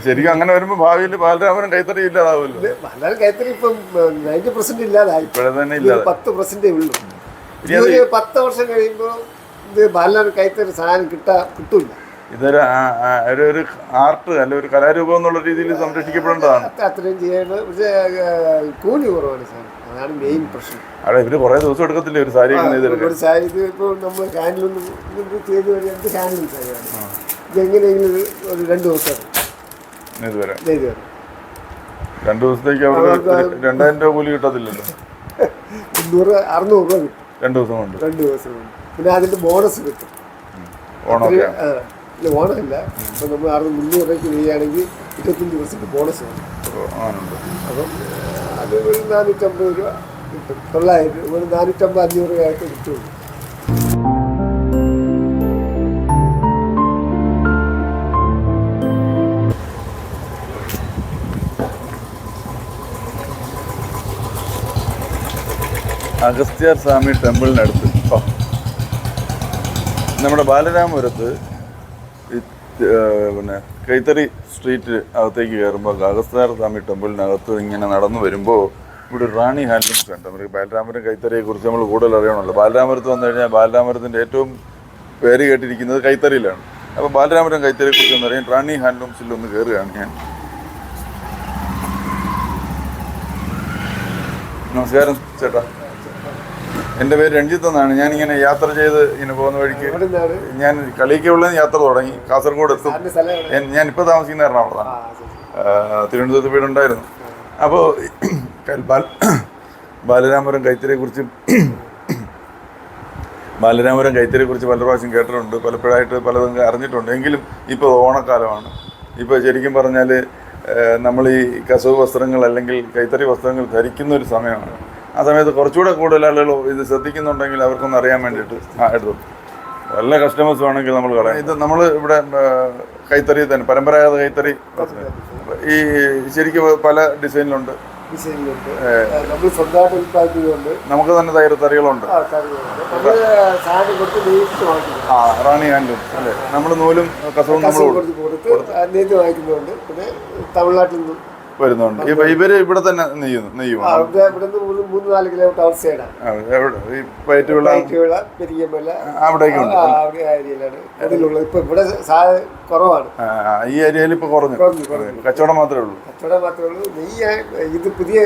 ശരിക്കും അങ്ങനെ വരുമ്പോ ഭാവിയിൽ ബാലരാമനും കൈത്തറി ഇല്ലാതാവുമല്ലോ. ബാലരാമൻ കൈത്തറി ഇപ്പം 90% ഇല്ലാതായി. ഇപ്പോഴെ തന്നെ ഇല്ലാതെ 10% ഉള്ളൂ. ഇനി 10 വർഷം കഴിയുമ്പോൾ ഇത് ബാലരാമൻ കൈത്തറി സാധനം കിട്ടൂല. ഇതൊരു ഒരു ആർട്ട് അല്ല ഒരു കലാരൂപം എന്നുള്ള രീതിയിൽ സംരക്ഷിക്കപ്പെടേണ്ടതാണ്. അത്രയും ചെയ്യേണ്ടത്. പക്ഷേ കൂലി കുറവാണ് സാർ, അതാണ് മെയിൻ പ്രശ്നം. അവിടെ ഇവര് കുറെ ദിവസം എടുക്കത്തില്ലേ ഒരു സാരി ഒരു സാരി? ഇത് ഇപ്പോൾ നമ്മൾ ഹാൻഡിലൊന്നും ചെയ്ത് കഴിഞ്ഞാൽ എന്ത് ഹാൻഡിലും സാരിയാണ്. ഇതെങ്ങനെയെങ്കിലും ഒരു 2 ദിവസം നെയ്ത് വരാം. 2 ദിവസത്തേക്ക് അവർക്ക് 2000 രൂപ കൂലി കിട്ടത്തില്ലല്ലോ. 500-600 രൂപ കിട്ടും 2 ദിവസം കൊണ്ട്. 2 ദിവസം കൊണ്ട്. പിന്നെ അതിന്റെ ബോണസ് കിട്ടും. ഓണമൊക്കെ ഓണമില്ല. ഇപ്പം നമ്മൾ 300 രൂപയ്ക്ക് ചെയ്യുകയാണെങ്കിൽ 25% ബോണസ് വേണം. അപ്പം അത് ഒരു 450 രൂപ കിട്ടും. 900 ഒരു 450-500 രൂപയൊക്കെ കിട്ടുള്ളൂ. അഗസ്ത്യാർ സ്വാമി ടെമ്പിളിനടുത്ത് നമ്മുടെ ബാലരാമപുരത്ത് പിന്നെ കൈത്തറി സ്ട്രീറ്റ് അകത്തേക്ക് കയറുമ്പോൾ അഗസ്ത്യാർ സ്വാമി ടെമ്പിളിനകത്ത് ഇങ്ങനെ നടന്നു വരുമ്പോൾ ഇവിടെ റാണി ഹാൻഡ്ലൂംസ് ഉണ്ട്. നമുക്ക് ബാലരാമപുരം കൈത്തറിയെക്കുറിച്ച് നമ്മൾ കൂടുതൽ അറിയണമല്ലോ. ബാലരാമപുരത്ത് വന്നു കഴിഞ്ഞാൽ ബാലരാമപുരത്തിൻ്റെ ഏറ്റവും പേര് കേട്ടിരിക്കുന്നത് കൈത്തറിയിലാണ്. അപ്പോൾ ബാലരാമപുരം കൈത്തറിയെക്കുറിച്ച് ഒന്ന് അറിയാൻ റാണി ഹാൻഡ്ലൂംസിൽ ഒന്ന് കയറുകയാണ് ഞാൻ. നമസ്കാരം ചേട്ടാ, എൻ്റെ പേര് രഞ്ജിത്ത് എന്നാണ്. ഞാനിങ്ങനെ യാത്ര ചെയ്ത് ഇങ്ങനെ പോകുന്ന വഴിക്ക് ഞാൻ കളിക്കുള്ള യാത്ര തുടങ്ങി. കാസർഗോഡ് എത്തും. ഞാനിപ്പോൾ താമസിക്കുന്ന എറണാകുളത്താണ്. തിരുവനന്തപുരത്ത് വീടുണ്ടായിരുന്നു. അപ്പോൾ ബാലരാമപുരം കൈത്തറിയെക്കുറിച്ച് പല പ്രാവശ്യം കേട്ടിട്ടുണ്ട്, പലപ്പോഴായിട്ട് പലതും അറിഞ്ഞിട്ടുണ്ട്. എങ്കിലും ഇപ്പോൾ ഓണക്കാലമാണ്. ഇപ്പോൾ ശരിക്കും പറഞ്ഞാൽ നമ്മൾ ഈ കസവ് വസ്ത്രങ്ങൾ അല്ലെങ്കിൽ കൈത്തറി വസ്ത്രങ്ങൾ ധരിക്കുന്ന ഒരു സമയമാണ്. ആ സമയത്ത് കുറച്ചുകൂടെ കൂടുതൽ ആളുകൾ ഇത് ശ്രദ്ധിക്കുന്നുണ്ടെങ്കിൽ അവർക്കൊന്ന് അറിയാൻ വേണ്ടിയിട്ട് എടുത്തു. നല്ല കസ്റ്റമേഴ്സ് ആണെങ്കിൽ നമ്മൾ കളയാം. ഇത് നമ്മൾ ഇവിടെ കൈത്തറി തന്നെ പരമ്പരാഗത കൈത്തറി ഈ ശരിക്കും പല ഡിസൈനിലുണ്ട്. നമ്മൾ സ്വന്തമായിട്ട് ഉൽപ്പാദിപ്പിക്കുന്നുണ്ട്. നമുക്ക് തന്നെ തറികളുണ്ട്. റാണി ഹാൻഡ്ലൂം അല്ലേ? നമ്മൾ നൂലും കസവും നമ്മൾ വാങ്ങിക്കുന്നുണ്ട്. പിന്നെ തമിഴ്നാട്ടിൽ നിന്ന് വരുന്നുണ്ട്. ഇവര് ഇവിടെ തന്നെ നെയ്യും. ഇവിടുന്ന് 3-4 കിലോമീറ്റർ ഔട്ട് സൈഡാണ്. അവിടേക്കുണ്ട്. ഇപ്പൊ ഇവിടെ കുറവാണ്. ഈ ഏരിയയിൽ ഇപ്പൊ കുറഞ്ഞു. കച്ചവടം മാത്രമേ ഉള്ളൂ. ഇത് പുതിയ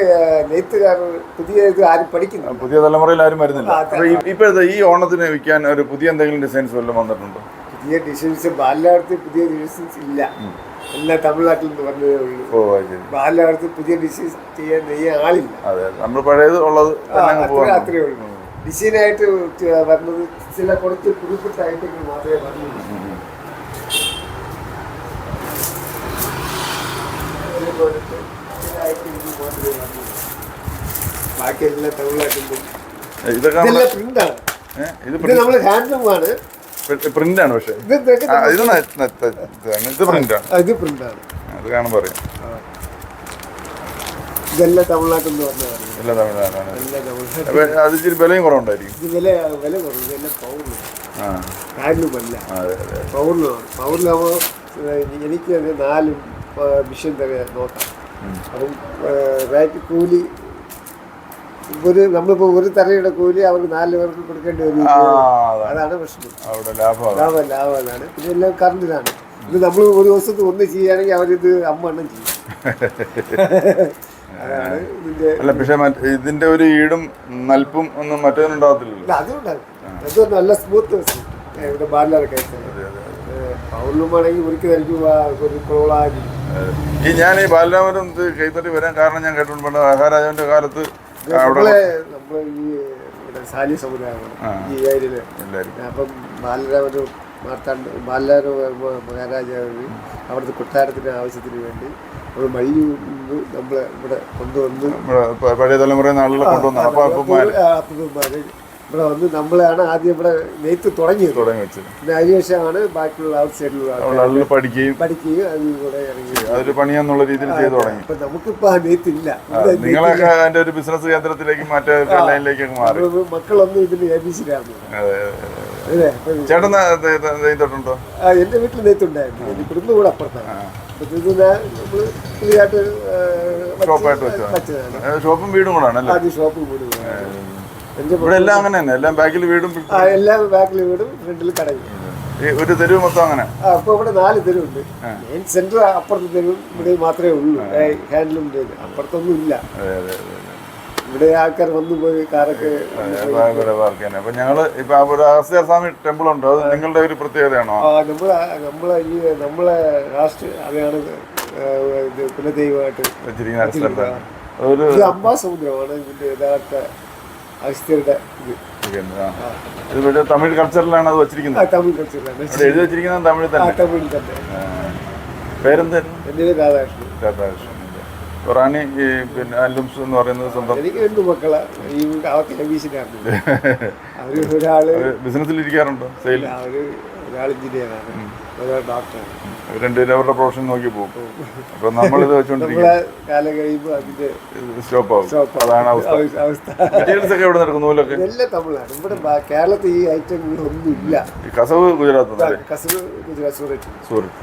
നെയ്ത്തുകാർ ഇത് ആരും പഠിക്കുന്നു. പുതിയ തലമുറയിൽ ആരും വരുന്നില്ല. അപ്പൊ ഇപ്പോഴത്തെ ഈ ഓണത്തിന് വിൽക്കാൻ ഒരു പുതിയ എന്തെങ്കിലും ഡിസൈൻസ് വല്ലതും വന്നിട്ടുണ്ടോ? പുതിയ ഡിസൈൻസ് ബാലരാമപുരത്ത് പുതിയ ഡിസൈൻസ് ഇല്ല. എല്ലാം തമിഴ്നാട്ടിൽ നിന്ന് പറഞ്ഞതേ ഉള്ളൂ. ബാലരാമപുരത്ത് പുതിയ ഡിസൈൻസ് നെയ്യാൻ ആളില്ല. നമ്മൾ പഴയത് ഉള്ളത് അത്രേ ഉള്ളൂ. ഡിസൈനായിട്ട് വരുന്നത് ചില കുറച്ച് പുതുപ്പെട്ട ഐറ്റങ്ങൾ മാത്രമേ പറഞ്ഞുള്ളൂ. ബാക്കി എല്ലാം തമിഴ്നാട്ടിൽ ഇതെല്ലാം പ്രിന്റാണ്. ഇത് നമ്മൾ ഹാൻഡ്ലൂമാണ്. പ്രിന്റാണ്. പക്ഷേ ഇത് പ്രിന്റാണ്. അത് കാണുമ്പോൾ അറിയാം. ഇതെല്ലാം തമിഴ്നാട്ടിൽ നിന്ന് പറഞ്ഞതാണ്. എല്ലാം തമിഴ്നാടാണ്. അത് ഇച്ചിരി വിലയും കുറവുണ്ടായിരിക്കും. ഇത് വില കുറവ്. ഇതെല്ലാം പൗറിലാണ്, ഹാൻഡ്ലൂമല്ല. പൗറിലാണ്. പൗറിലാകുമ്പോൾ എനിക്ക് 4 മിഷൻ നോക്കാം. അപ്പം റേറ്റ് കൂലി നമ്മളിപ്പോൾ ഒരു തറയുടെ കൂലി അവർക്ക് 4 പേർക്ക് കൊടുക്കേണ്ടി വരും. അതാണ് പ്രശ്നം. ലാഭമാണ്. പിന്നെ എല്ലാം കറണ്ടിലാണ്. ഇത് നമ്മൾ ഒരു ദിവസത്ത് ഒന്ന് ചെയ്യുകയാണെങ്കിൽ അവരിത് 5 എണ്ണം ചെയ്യും. അതാണ് ഇതിന്റെ. അല്ല, പക്ഷേ ഇതിന്റെ ഒരു ഈടും നൽപ്പും ഒന്നും മറ്റേതിനുണ്ടാകത്തില്ലല്ലോ. അതുകൊണ്ടാണ് അത് നല്ല സ്മൂത്ത് ഇവിടെ ബാലരൊക്കെ പൗർണമാണെങ്കിൽ ഒരിക്കലും ഒരു പ്രോളാಗಿ. ഞാൻ ഈ ബാലരാമപുരം കൈത്തറി വരാൻ കാരണം ഞാൻ കേട്ടിട്ടുണ്ട്. മഹാരാജാവിന്റെ കാലത്ത് നമ്മളെ ഈ ഇവിടെ സാലി സമുദായമാണ് ഈ ഏരിയയില്. അപ്പം മഹാരാജാവിന് അവിടുത്തെ കൊട്ടാരത്തിന്റെ ആവശ്യത്തിന് വേണ്ടി വഴി നമ്മൾ ഇവിടെ കൊണ്ടുവന്ന് പഴയ തലമുറ ആളുകളെ കൊണ്ടുവന്നു. ഇവിടെ വന്ന് നമ്മളാണ് ആദ്യം ഇവിടെ നെയ്ത്ത് തുടങ്ങി വെച്ചത്. പിന്നെ അതിനുശേഷമാണ് ബാക്കിയുള്ള ഔട്ട് സൈഡിലുള്ള പഠിക്കുകയും അതിൽ കൂടെ ഇറങ്ങി അതൊരു പണിയാന്നുള്ള രീതിയിൽ ചെയ്തു തുടങ്ങി. അപ്പൊ നമുക്കിപ്പോ ആ നെയ്ത്തില്ല. നിങ്ങളൊക്കെ അതിന്റെ ഒരു ബിസിനസ് കേന്ദ്രത്തിലേക്ക് മറ്റേ ലൈനിലേക്കൊക്കെ മാറി. മക്കളൊന്നും ഇതിന് ഏൽപ്പിച്ചിട്ടായിരുന്നു. ചേട്ടൻ നെയ്ത്തിട്ടുണ്ടോ? എന്റെ വീട്ടിൽ നെയ്ത്തുണ്ടായിരുന്നു. ഇവിടുന്ന് കൂടെ അപ്പുറത്താണ്. ഇത് നമ്മൾ പുതിയതായിട്ട് ഷോപ്പായിട്ട് വെച്ചതാണ്. ഷോപ്പും വീടും കൂടാണ് അല്ലേ? ആദ്യം ഷോപ്പ് വീട് ഇവിടെ എല്ലാം അങ്ങനെ തന്നെ, എല്ലാം ബാക്കിൽ വീടും എല്ലാം ബാക്കിൽ വീടും ഫ്രണ്ടിൽ കടയും. ഒരു തെരുവ് മൊത്തം അങ്ങനെ. അപ്പോൾ ഇവിടെ 4 തെരുവുണ്ട്. മെയിൻ സെന്റർ അപ്പുറത്തെ തെരുവും ഇവിടെ മാത്രമേ ഉള്ളൂ. ഹാൻഡിലൂമിൻ്റെ അപ്പുറത്തൊന്നും ഇല്ല. ഇവിടെ ആൾക്കാർ വന്നു പോയി കാറൊക്കെ പാർക്ക് ചെയ്യാൻ. അപ്പൊ ഞങ്ങള് ഇപ്പൊ ഒരു അഗസ്ത്യസ്വാമി ടെമ്പിൾ ഉണ്ട്, അത് നിങ്ങളുടെ ഒരു പ്രത്യേകതയാണോ? നമ്മളെ രാഷ്ട്രീയ അതാണ് ഇത് കുലദൈവമായിട്ട് വെച്ചിരിക്കുന്ന ഇത് അംബാസമുദ്രമാണ് ഇതിന്റെ യഥാർത്ഥ അഗസ്ത്യരുടെ ഇത്. ഇത് തമിഴ് കൾച്ചറിലാണ് അത് വെച്ചിരിക്കുന്നത്. തമിഴ് കൾച്ചറിലാണ് എഴുതി വെച്ചിരിക്കുന്നത് തമിഴിൽ തന്നെ. തമിഴിൽ തന്നെ. പേരെന്തായിരുന്നു? എൻ്റെ പേര് രാധാകൃഷ്ണൻ. രാധാകൃഷ്ണൻ. റാണി പിന്നെ അല്ലുംസ് എന്ന് പറയുന്നത് സ്വന്തം. എനിക്ക് 2 മക്കളാ. ഈ അവർക്ക് ലഭീശനാണ്. അവര് ഒരാള് ബിസിനസ്സിൽ ഇരിക്കാറുണ്ടോ? സെയിൽ. ഒരാൾ എഞ്ചിനീയറാണ്, ഒരാൾ ഡോക്ടറാണ്. രണ്ടുപേരും അവരുടെ പ്രൊഫഷൻ നോക്കി പോകും. അപ്പൊ നമ്മളിത് വെച്ചോണ്ടിരിക്കും. കാലം കഴിയുമ്പോൾ അതിന്റെ സ്റ്റോപ്പ് ആവും. അതാണ് അവസ്ഥ. മെറ്റീരിയൽസ് ഒക്കെ എവിടെ നടക്കും? നൂലൊക്കെ എല്ലാം തമിഴാണ്. ഇവിടെ കേരളത്തിൽ ഈ ഐറ്റങ്ങളൊന്നും ഇല്ല. ഈ കസവ് ഗുജറാത്ത്, കസവ് ഗുജറാത്ത്, സൂറത്ത്.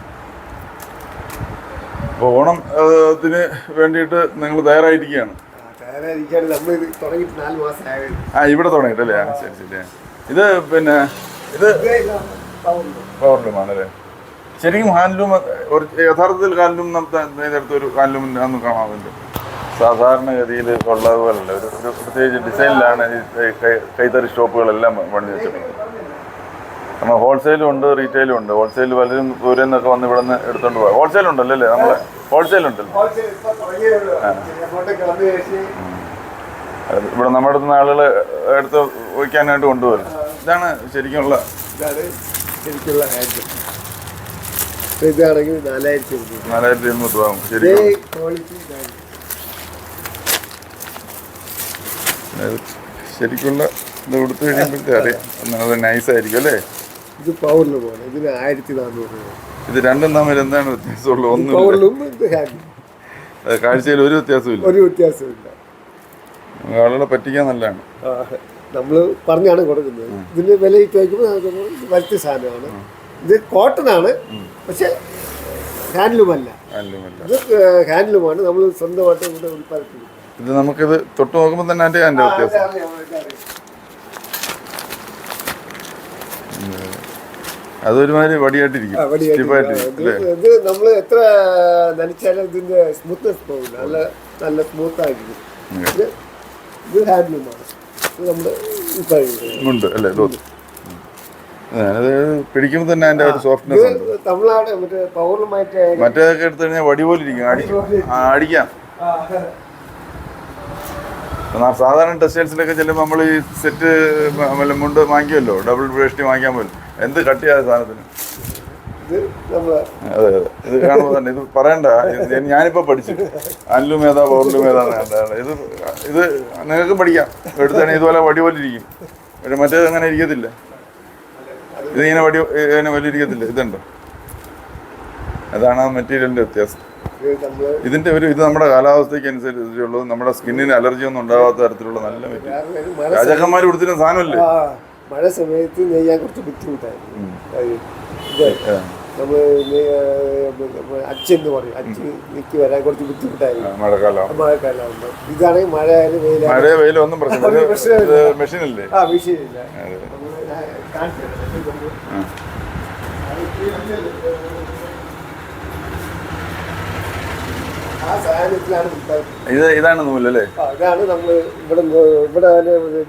അപ്പോൾ ഓണത്തിന് വേണ്ടിയിട്ട് നിങ്ങൾ തയ്യാറായിരിക്കുകയാണ്? തയ്യാറായിരിക്കുകയാണ്. നമ്മൾ ഇത് തുടങ്ങിയിട്ട് 4 മാസമായി. ഇവിടെ തുടങ്ങിയിട്ടല്ലേ? ശരി ശരി. ഇത് പിന്നെ ഇത് പവർലൂമാണല്ലേ? ശരിക്കും ഹാൻഡ്ലൂം ഒരു യഥാർത്ഥത്തിൽ ഹാൻഡ്ലൂം നെയ്തെടുത്ത ഒരു ഹാൻഡ്ലൂം അന്ന് കാണാൻ പറ്റും. സാധാരണഗതിയിൽ ഉള്ളതുപോലല്ല, ഒരു പ്രത്യേകിച്ച് ഡിസൈനിലാണ് ഈ കൈത്തറി ഷോപ്പുകളെല്ലാം പണിത് വെച്ചിട്ടുള്ളത്. നമ്മൾ ഹോൾസെയിലും ഉണ്ട്, റീറ്റെയിലും ഉണ്ട്. ഹോൾസെയിൽ പലരും ദൂരെ നിന്നൊക്കെ വന്ന് ഇവിടെ നിന്ന് എടുത്തോണ്ട് പോകാം. ഹോൾസെയിൽ ഉണ്ടല്ലോ അല്ലേ? നമ്മളെ ഹോൾസെയിൽ ഉണ്ടല്ലോ. ഇവിടെ നമ്മുടെ അടുത്ത് നിന്ന് ആളുകൾ എടുത്ത് വയ്ക്കാനായിട്ട് കൊണ്ടുപോകും. ഇതാണ് ശരിക്കുള്ള ഹാൻഡ്. ഇതാണെങ്കിൽ 4,200 രൂപ ആകും ശരിക്കുള്ള. ഇത് കൊടുത്തു കഴിയുമ്പോഴത്തേ അറിയാം, അത് നൈസായിരിക്കും അല്ലേ? ഇത് പവർലൂമാണ്. ഇതിന് 1,400 രൂപ. ഇത് രണ്ടും തമ്മിൽ എന്താണ് വ്യത്യാസമുള്ളത്? ഒന്നും കാഴ്ചയിൽ ഒരു വ്യത്യാസമില്ല. ഒരു വ്യത്യാസമില്ല. ആളുകളെ പറ്റിക്കാൻ നല്ലതാണ്. നമ്മൾ പറഞ്ഞാണ് കൊടുക്കുന്നത്. ഇതിന് വില ചോദിക്കുമ്പോൾ വരുത്തിയ സാധനമാണ്. ഇത് കോട്ടൺ ആണ്, പക്ഷെ ഹാൻഡ്ലൂമല്ല. ഇത് ഹാൻഡ്ലൂമാണ്. നമ്മൾ സ്വന്തമായിട്ട് ഇവിടെ ഉൽപ്പാദിപ്പിക്കുന്നത്. ഇത് നമുക്കിത് തൊട്ട് നോക്കുമ്പോൾ തന്നെ അതിൻ്റെ വ്യത്യാസം. അതൊരുമാതിരി വടിയായിട്ടിരിക്കും. ഇത് നമ്മൾ എത്ര നനച്ചാലും ഇതിന്റെ സ്മൂത്ത്നെസ് പോകില്ല. നല്ല സ്മൂത്ത് ആയിരിക്കും. ഇത് ഹാൻഡ്ലൂമാണ്. ഇത് നമ്മൾ ഉണ്ട് അല്ലേ? അത് പിടിക്കുമ്പോൾ തന്നെ അതിന്റെ ഒരു സോഫ്റ്റ്നെസ് ഉണ്ട്. തമിഴ്നാട് മറ്റേ പൗർണമായിട്ട് മറ്റേതൊക്കെ എടുത്തു കഴിഞ്ഞാൽ വടി പോലെ ഇരിക്കും. അടിക്കാം. സാധാരണ ടെക്സ്റ്റൈൽസിലൊക്കെ ചെല്ലുമ്പോൾ നമ്മൾ ഈ സെറ്റ് മുണ്ട് വാങ്ങിക്കുമല്ലോ, ഡബിൾ വേഷ്ടി വാങ്ങിക്കാൻ പോലും എന്ത് കട്ടിയായ സാധനത്തിന്. അതെ അതെ. ഇത് കാണുമ്പോൾ തന്നെ ഇത് പറയണ്ട. ഞാനിപ്പോൾ പഠിച്ചു അല്ലും ഏതാ പൗർലും ഏതാന്ന് കണ്ടാണ്. ഇത് നിങ്ങൾക്കും പഠിക്കാം. എടുത്താൽ ഇതുപോലെ വടി പോലെ ഇരിക്കും. പക്ഷെ മറ്റേത് അങ്ങനെ ഇരിക്കത്തില്ല. ഇതിങ്ങനെ വടി ഇങ്ങനെ വലിയ ഇരിക്കത്തില്ല. ഇതുണ്ടോ? അതാണ് ആ മെറ്റീരിയലിൻ്റെ വ്യത്യാസം. ഇതിന്റെ ഇത് നമ്മുടെ കാലാവസ്ഥയ്ക്ക് അനുസരിച്ചുള്ളത്, നമ്മുടെ സ്കിന്നിന് അലർജി ഒന്നും ഉണ്ടാകാത്ത തരത്തിലുള്ള നല്ല മെറ്റീരിയൽ. രാജാക്കന്മാർ കൊടുത്തിരുന്ന സാധനമല്ലേ? മഴ സമയത്ത് നെയ്യാൻ കുറച്ച് ബുദ്ധിമുട്ടായിരുന്നു. നമ്മൾ അച്ചെന്ന് പറയും, അച്ച് നിൽക്കി വരാൻ കുറച്ച് ബുദ്ധിമുട്ടായിരുന്നു മഴക്കാലമാകുമ്പോൾ. ഇതാണെങ്കിൽ മഴ ആയാലും മഴ വെയിലും ഒന്നും പ്രശ്നമില്ല. മെഷീനല്ലേ? മെഷീനില്ല. ഇതാണ് നൂലല്ലേ? ഇതാണ് നമ്മൾ ഇവിടെ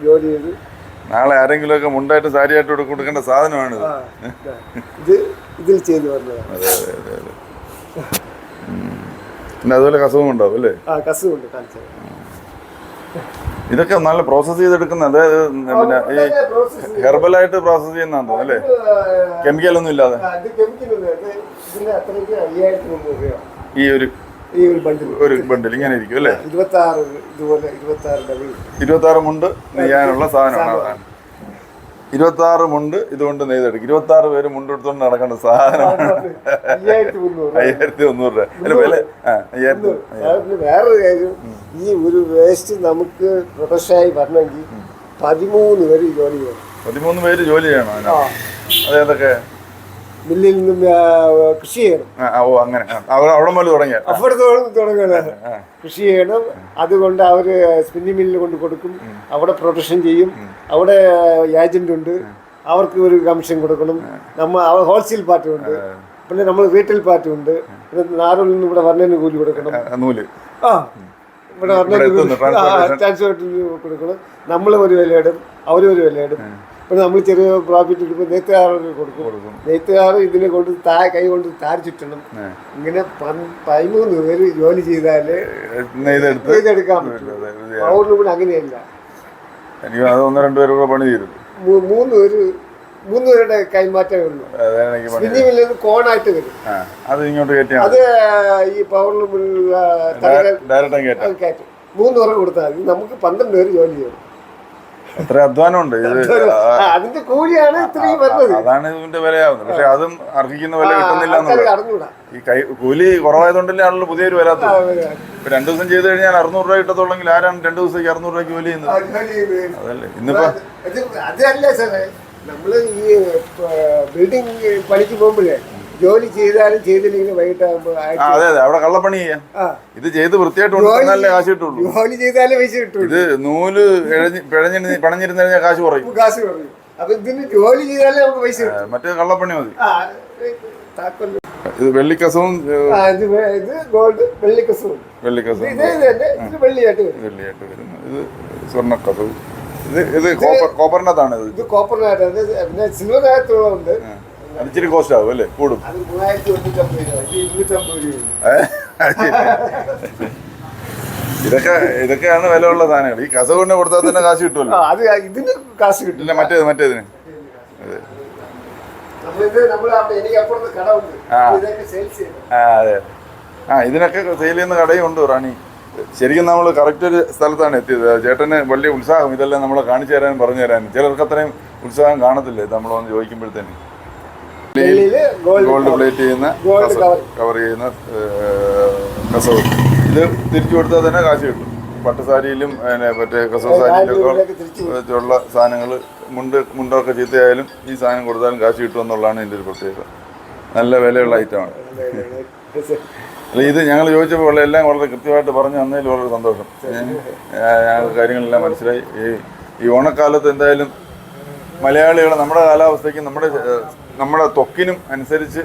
ജോലി ചെയ്ത്. നാളെ ആരെങ്കിലും ഒക്കെ മുണ്ടായിട്ട് സാരിയായിട്ട് കൊടുക്കേണ്ട സാധനമാണ് ഇത്. ഇതിൽ ചെയ്ത് വന്നതാണ്. അതെ അതെ അതെ അതെ. പിന്നെ അതുപോലെ കസവും ഉണ്ടാവും അല്ലേ? കസവുണ്ട്. കാണിച്ചത് ഇതൊക്കെ നല്ല പ്രോസസ് ചെയ്തെടുക്കുന്ന, അതായത് പിന്നെ ഈ ഹെർബലായിട്ട് പ്രോസസ് ചെയ്യുന്നതാണോ അല്ലേ? കെമിക്കലൊന്നും ഇല്ലാതെ. ഈ ഒരു ബണ്ടിൽ ഇങ്ങനെ ഇരിക്കും അല്ലേ? 26 മുണ്ട് നെയ്യാനുള്ള സാധനമാണ്. അതാണ് 26 മുണ്ട് ഇതുകൊണ്ട് നെയ്തെടുക്കും. 26 പേര് മുണ്ട് എടുത്തുകൊണ്ട് നടക്കേണ്ട സാധനമാണ്. 5,300 രൂപ അല്ല വില. 5,000. വേറൊരു കാര്യം, ഈ ഒരു വേസ്റ്റ് നമുക്ക് പ്രൊഫഷനായി വരണമെങ്കിൽ 13 പേര് ജോലി ചെയ്യണം. 13 പേര് ജോലി ചെയ്യണം. അതേതൊക്കെ? മില്ലിൽ നിന്നും കൃഷി ചെയ്യണം. ഓ അങ്ങനെ അവിടെ മുതൽ തുടങ്ങിയ അവിടെ തുടങ്ങുന്നത് കൃഷി ചെയ്യണം. അതുകൊണ്ട് അവർ സ്പിന്നിങ് മില്ലിൽ കൊണ്ട് കൊടുക്കും. അവിടെ പ്രൊഡക്ഷൻ ചെയ്യും. അവിടെ ഏജന്റ് ഉണ്ട്, അവർക്ക് ഒരു കമ്മീഷൻ കൊടുക്കണം. ഹോൾസെയിൽ പാർട്ടി ഉണ്ട്, പിന്നെ നമ്മൾ റീറ്റെയിൽ പാർട്ടി ഉണ്ട്. പിന്നെ നാറിൽ നിന്ന് ഇവിടെ വരണതിന് കൂലി കൊടുക്കണം. നൂല് ഇവിടെ ട്രാൻസ്പോർട്ടിന് കൊടുക്കണം. നമ്മൾ ഒരു വിലയിടും, അവരൊരു വിലയിടും. പിന്നെ നമ്മൾ ചെറിയ പ്രോഫിറ്റ് എടുക്കുമ്പോൾ നെയ്ത്തുകാർക്ക് കൊടുക്കും. നെയ്ത്തുകാർ ഇതിനെ കൊണ്ട് കൈ കൊണ്ട് താരി ചുറ്റണം. ഇങ്ങനെ 13 പേര് ജോലി ചെയ്താലേ നെയ്തെടുക്കാൻ പറ്റും. അവരുടെ കൂടെ അങ്ങനെയല്ല. എനിക്ക് അത് 1-2 പേര് പണി തീരും. 3 പേരുടെ കൈമാറ്റമേ ഉള്ളൂ. സ്പിന്നിങ് മില്ലിൽ നിന്ന് കോണായിട്ട് വരും. അത് ഇങ്ങോട്ട് കയറ്റിയാൽ അത് ഈ പവറിൽ കയറ്റും. 3 പേർക്ക് കൊടുത്താൽ മതി. നമുക്ക് 12 പേര് ജോലി ചെയ്യണം. എത്ര അധ്വാനമുണ്ട് ഇത്. അതിന്റെ കൂലിയാണ് ഇത്രയും വരുന്നത്. അതാണ് ഇതിന്റെ വിലയാവുന്നത്. പക്ഷെ അതും അർഹിക്കുന്ന വില കിട്ടുന്നില്ല അറിഞ്ഞൂടാ. ഈ കൂലി കുറവായതുകൊണ്ടല്ലേ ആളുകൾ പുതിയൊരു വരാത്തത്. ഇപ്പൊ 2 ദിവസം ചെയ്ത് കഴിഞ്ഞാൽ 600 രൂപ കിട്ടത്തുള്ളെങ്കിൽ ആരാണ് 2 ദിവസത്തേക്ക് 600 രൂപയ്ക്ക് ജോലി ചെയ്യുന്നത്? അതല്ലേ ഇന്നിപ്പോ. അതല്ല സാറേ, നമ്മള് ഈ ബിൽഡിംഗ് പണിക്ക് പോകുമ്പോഴേ ജോലി ചെയ്താലും ചെയ്തില്ലെങ്കിൽ വൈകിട്ടാകുമ്പോ അതെ അവിടെ കള്ളപ്പണി ചെയ്യാം. ഇത് ചെയ്ത് വൃത്തിയായിട്ട് കാശ് കിട്ടുള്ളൂ. ജോലി ചെയ്താലേ പൈസ കിട്ടുള്ളൂ. ഇത് നൂല് പണഞ്ഞിരുന്നു കഴിഞ്ഞാൽ കാശ് കുറയും. അപ്പൊ ഇതിന് ജോലി ചെയ്താലേ നമുക്ക് പൈസ കിട്ടും. മറ്റേ കള്ളപ്പണി മതി. ഇത് വെള്ളിക്കസവും ഇത് ഗോൾഡ് വെള്ളിക്കസവും. വെള്ളിയായിട്ട് വരുന്നു. ഇത് സ്വർണ്ണക്കസവും. ഇത് കോപ്പറിനകത്താണ്. ഇത് കോപ്പറിനകത്ത്. പിന്നെ സിൽവറിനകത്തുള്ളതുണ്ട്. ഇച്ചിരി കോസ്റ്റ് ആവും അല്ലേ? കൂടും. ഇതൊക്കെയാണ് വില ഉള്ള സാധനങ്ങൾ. ഈ കസവ് കൊണ്ട് കൊടുത്താൽ തന്നെ കാശ് കിട്ടുമല്ലോ. ഇതിന് കാശ് കിട്ടില്ല. മറ്റേതിന് അതെ. ഇതിനൊക്കെ സെയിൽ ചെയ്യുന്ന കടയും ഉണ്ട് റാണി. ശരിക്കും നമ്മൾ കറക്റ്റ് ഒരു സ്ഥലത്താണ് എത്തിയത്. ചേട്ടന് വലിയ ഉത്സാഹം ഇതെല്ലാം നമ്മളെ കാണിച്ചു തരാനും പറഞ്ഞു തരാനും. ചിലർക്ക് അത്രയും ഉത്സാഹം കാണത്തില്ലേ നമ്മൾ വന്ന് ചോദിക്കുമ്പോഴത്തേന്. ഗോൾഡ് പ്ലേറ്റ് ചെയ്യുന്ന കവർ ചെയ്യുന്ന കസവ്. ഇത് തിരിച്ചു കൊടുത്താൽ തന്നെ കാശ് കിട്ടും. പട്ടുസാരിയിലും മറ്റേ കസവ് സാരിയിലൊക്കെ ഉള്ള സാധനങ്ങൾ മുണ്ടൊക്കെ ചീത്തയായാലും ഈ സാധനം കൊടുത്താലും കാശ് കിട്ടും എന്നുള്ളതാണ് ഇതിൻ്റെ ഒരു പ്രത്യേകത. നല്ല വിലയുള്ള ഐറ്റമാണ്. അല്ല ഇത് ഞങ്ങൾ ചോദിച്ചപ്പോൾ എല്ലാം വളരെ കൃത്യമായിട്ട് പറഞ്ഞു തന്നതിൽ വളരെ സന്തോഷം. ഞങ്ങൾക്ക് കാര്യങ്ങളെല്ലാം മനസ്സിലായി. ഈ ഓണക്കാലത്ത് എന്തായാലും മലയാളികൾ നമ്മുടെ കാലാവസ്ഥയ്ക്കും നമ്മുടെ ത്വക്കിനും അനുസരിച്ച്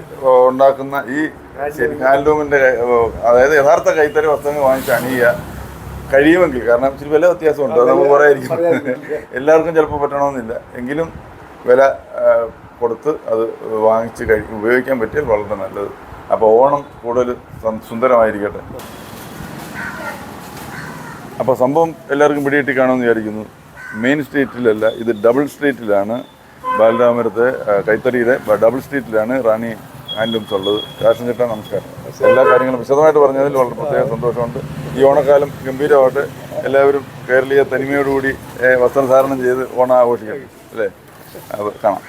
ഉണ്ടാക്കുന്ന ഈ ഹാൻഡ്ലൂമിൻ്റെ, അതായത് യഥാർത്ഥ കൈത്തറി വസ്ത്രങ്ങൾ വാങ്ങിച്ച് അണിയുക കഴിയുമെങ്കിൽ. കാരണം ഇച്ചിരി വില വ്യത്യാസമുണ്ട്, അത് നമുക്ക് പറയായിരിക്കും. എല്ലാവർക്കും ചിലപ്പോൾ പറ്റണമെന്നില്ല. എങ്കിലും വില കൊടുത്ത് അത് വാങ്ങിച്ച് ഉപയോഗിക്കാൻ പറ്റിയാൽ വളരെ നല്ലത്. അപ്പോൾ ഓണം കൂടുതൽ സുന്ദരമായിരിക്കട്ടെ. അപ്പോൾ സംഭവം എല്ലാവർക്കും പിടികിട്ടി കാണുമെന്ന് വിചാരിക്കുന്നു. മെയിൻ സ്ട്രീറ്റിലല്ല, ഇത് ഡബിൾ സ്ട്രീറ്റിലാണ്. ബാലരാമപുരത്തെ കൈത്തറിയുടെ ഡബിൾ സ്ട്രീറ്റിലാണ് റാണി ഹാൻഡ്ലൂംസ് ഉള്ളത്. കാശൻ ചേട്ടാ നമസ്കാരം. എല്ലാ കാര്യങ്ങളും വിശദമായിട്ട് പറഞ്ഞതിൽ വളരെ പ്രത്യേക സന്തോഷമുണ്ട്. ഈ ഓണക്കാലം ഗംഭീരമാവട്ടെ. എല്ലാവരും കേരളീയ തനിമയോടുകൂടി വസ്ത്രധാരണം ചെയ്ത് ഓണം ആഘോഷിക്കണം അല്ലേ? അത് കാണാം.